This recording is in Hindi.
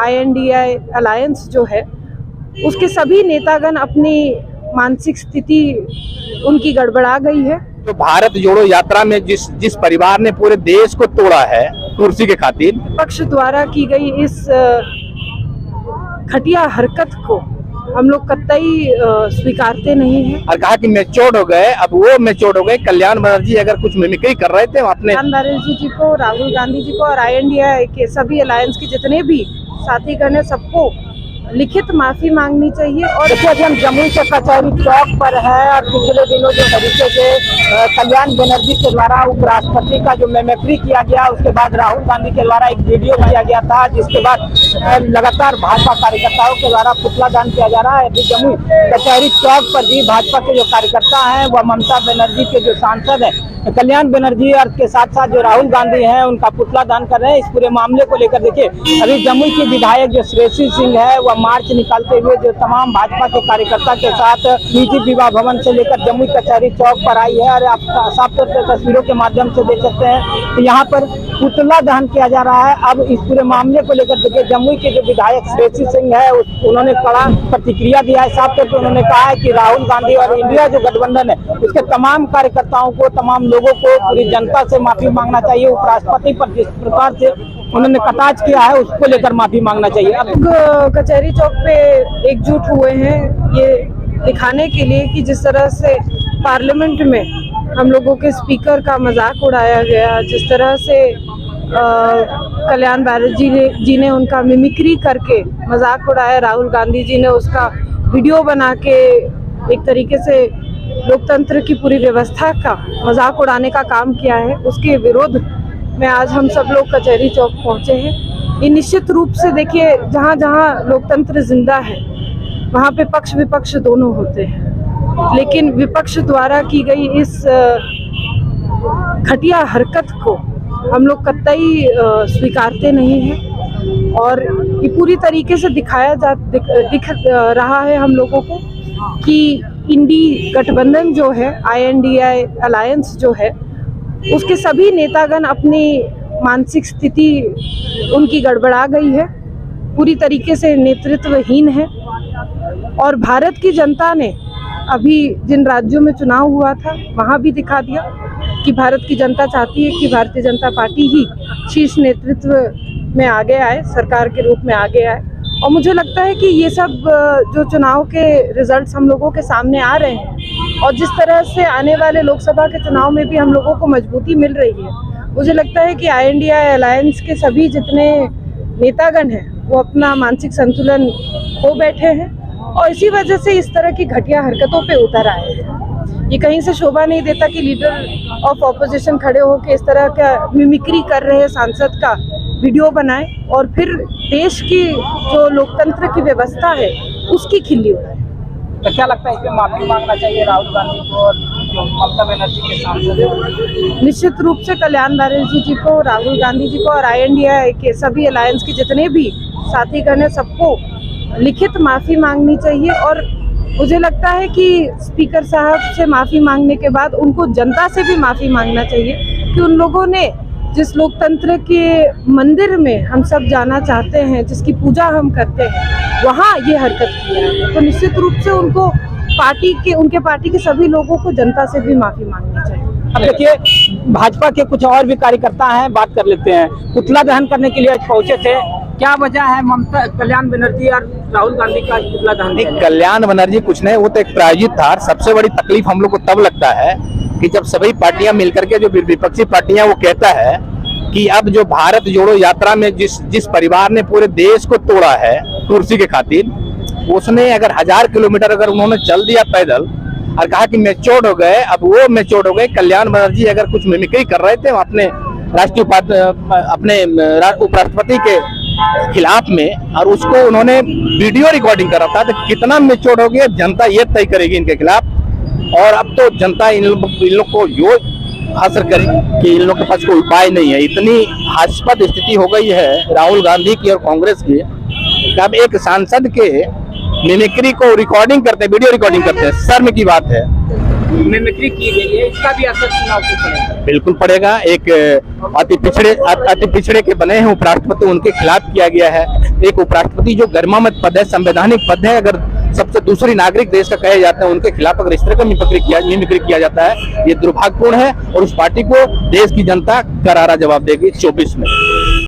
INDI अलायंस जो है उसके सभी नेतागण अपनी मानसिक स्थिति उनकी गड़बड़ा गई है। तो भारत जोड़ो यात्रा में जिस परिवार ने पूरे देश को तोड़ा है कुर्सी के खातिर, पक्ष द्वारा की गई इस घटिया हरकत को हम लोग कतई स्वीकारते नहीं हैं। और कहा कि मैच्योर्ड हो गए, अब वो मैच्योर्ड हो गए। कल्याण बनर्जी अगर कुछ मिमिक्री कर रहे थे अपने कल्याण बनर्जी जी को, राहुल गांधी जी को और INDI के सभी अलायंस के जितने भी साथीगण हैं सबको लिखित माफी मांगनी चाहिए। और देखिए हम जमुई के कचहरी चौक पर है और पिछले दिनों जो तरीके से कल्याण बनर्जी के द्वारा उपराष्ट्रपति का जो मिमिक्री किया गया, उसके बाद राहुल गांधी के द्वारा एक वीडियो किया गया था, जिसके बाद लगातार भाजपा कार्यकर्ताओं के द्वारा पुतला दान किया जा रहा है। अभी जमुई कचहरी चौक पर भी भाजपा के जो कार्यकर्ता हैं वह ममता बनर्जी के जो सांसद है कल्याण बनर्जी और के साथ साथ जो राहुल गांधी हैं उनका पुतला दान कर रहे हैं। इस पूरे मामले को लेकर देखिए अभी जमुई की विधायक जो श्रेयसी सिंह है वह मार्च निकालते हुए जो तमाम भाजपा के कार्यकर्ता के साथ निजी विवाह भवन से लेकर जमुई कचहरी चौक पर आई है। और आप साफ तौर पर तस्वीरों के माध्यम से देख सकते हैं कि यहाँ पर पुतला दहन किया जा रहा है। अब इस पूरे मामले को लेकर देखिए जमुई के जो विधायक श्रेयसी सिंह है उन्होंने कड़ा प्रतिक्रिया दिया है। साफ तौर पर उन्होंने कहा है कि राहुल गांधी और इंडिया जो गठबंधन है उसके तमाम कार्यकर्ताओं को, तमाम लोगों को, पूरी जनता से माफी मांगना चाहिए। उपराष्ट्रपति पर जिस प्रकार से उन्होंने कटाक्ष किया है उसको लेकर माफी मांगना चाहिए। अब कचहरी चौक पे एकजुट हुए हैं ये दिखाने के लिए कि जिस तरह से पार्लियामेंट में हम लोगों के स्पीकर का मजाक उड़ाया गया, जिस तरह से कल्याण बनर्जी जी ने उनका मिमिक्री करके मजाक उड़ाया, राहुल गांधी जी ने उसका वीडियो बना के एक तरीके से लोकतंत्र की पूरी व्यवस्था का मजाक उड़ाने का काम किया है, उसके विरोध में आज हम सब लोग कचहरी चौक पहुंचे हैं। ये निश्चित रूप से देखिए जहां जहां लोकतंत्र जिंदा है वहां पे पक्ष विपक्ष दोनों होते हैं, लेकिन विपक्ष द्वारा की गई इस घटिया हरकत को हम लोग कतई स्वीकारते नहीं हैं। और ये पूरी तरीके से दिख रहा है हम लोगों को कि इंडी गठबंधन जो है, INDI अलायंस जो है उसके सभी नेतागण अपनी मानसिक स्थिति उनकी गड़बड़ा गई है, पूरी तरीके से नेतृत्वहीन है। और भारत की जनता ने अभी जिन राज्यों में चुनाव हुआ था वहाँ भी दिखा दिया कि भारत की जनता चाहती है कि भारतीय जनता पार्टी ही शीर्ष नेतृत्व में आगे आए, सरकार के रूप में आगे आए। और मुझे लगता है कि ये सब जो चुनाव के रिजल्ट्स हम लोगों के सामने आ रहे हैं और जिस तरह से आने वाले लोकसभा के चुनाव में भी हम लोगों को मजबूती मिल रही है, मुझे लगता है कि INDI अलायंस के सभी जितने नेतागण हैं वो अपना मानसिक संतुलन खो बैठे हैं और इसी वजह से इस तरह की घटिया हरकतों पे उतर आए हैं। ये कहीं से शोभा नहीं देता कि लीडर ऑफ ऑपोजिशन खड़े होकर इस तरह का मिमिक्री कर रहे सांसद का वीडियो बनाए और फिर देश की जो लोकतंत्र की व्यवस्था है उसकी खिल्ली उड़ाए। तो क्या लगता है इसमें माफी मांगना चाहिए राहुल गांधी को और जो ममता बनर्जी के सांसद? निश्चित रूप से कल्याण बनर्जी जी को, राहुल गांधी जी को और INDI के सभी अलायंस के जितने भी साथीगण हैं सबको लिखित माफी मांगनी चाहिए। और मुझे लगता है कि स्पीकर साहब से माफी मांगने के बाद उनको जनता से भी माफी मांगना चाहिए कि उन लोगों ने जिस लोकतंत्र के मंदिर में हम सब जाना चाहते हैं, जिसकी पूजा हम करते हैं, वहाँ ये हरकत किया है। तो निश्चित रूप से उनको उनके पार्टी के सभी लोगों को जनता से भी माफी मांगनी चाहिए। अब देखिए भाजपा के कुछ और भी कार्यकर्ता हैं, बात कर लेते हैं। पुतला दहन करने के लिए पहुंचे थे, क्या वजह है ममता कल्याण बनर्जी और राहुल गांधी का पुतला दहन? कल्याण बनर्जी कुछ नहीं, वो तो एक प्रायोजित था। सबसे बड़ी तकलीफ हम लोग को तब लगता है कि जब सभी पार्टियां मिलकर के, जो विपक्षी पार्टियां, वो कहता है कि अब जो भारत जोड़ो यात्रा में जिस परिवार ने पूरे देश को तोड़ा है कुर्सी के खातिर, उसने अगर 1000 किलोमीटर अगर उन्होंने चल दिया पैदल और कहा कि मैच्योर्ड हो गए, अब वो मैच्योर्ड हो गए। कल्याण बनर्जी अगर कुछ मिमिक्री कर रहे थे अपने अपने उपराष्ट्रपति के खिलाफ में और उसको उन्होंने वीडियो रिकॉर्डिंग करा था, तो कितना मैच्योर्ड हो गया जनता ये तय करेगी इनके खिलाफ। और अब तो जनता इन लोग को यो असर करेगी कि इन लोग के पास कोई उपाय नहीं है। इतनी हास्यास्पद स्थिति हो गई है राहुल गांधी की और कांग्रेस की कि अब एक सांसद के मिमिक्री को रिकॉर्डिंग करते हैं, वीडियो रिकॉर्डिंग करते हैं, शर्म की बात है। मिमिक्री की गई है, इसका भी असर चुनाव पे पड़ेगा। बिल्कुल पड़ेगा। एक अति पिछड़े के बने हैं उपराष्ट्रपति, उनके खिलाफ किया गया है। एक उपराष्ट्रपति जो गरिमामय पद है, संवैधानिक पद है, अगर सबसे दूसरी नागरिक देश का कहे जाता है, उनके खिलाफ अगर इस तरह का मिमिक्री किया जाता है, ये दुर्भाग्यपूर्ण है और उस पार्टी को देश की जनता करारा जवाब देगी 24 में।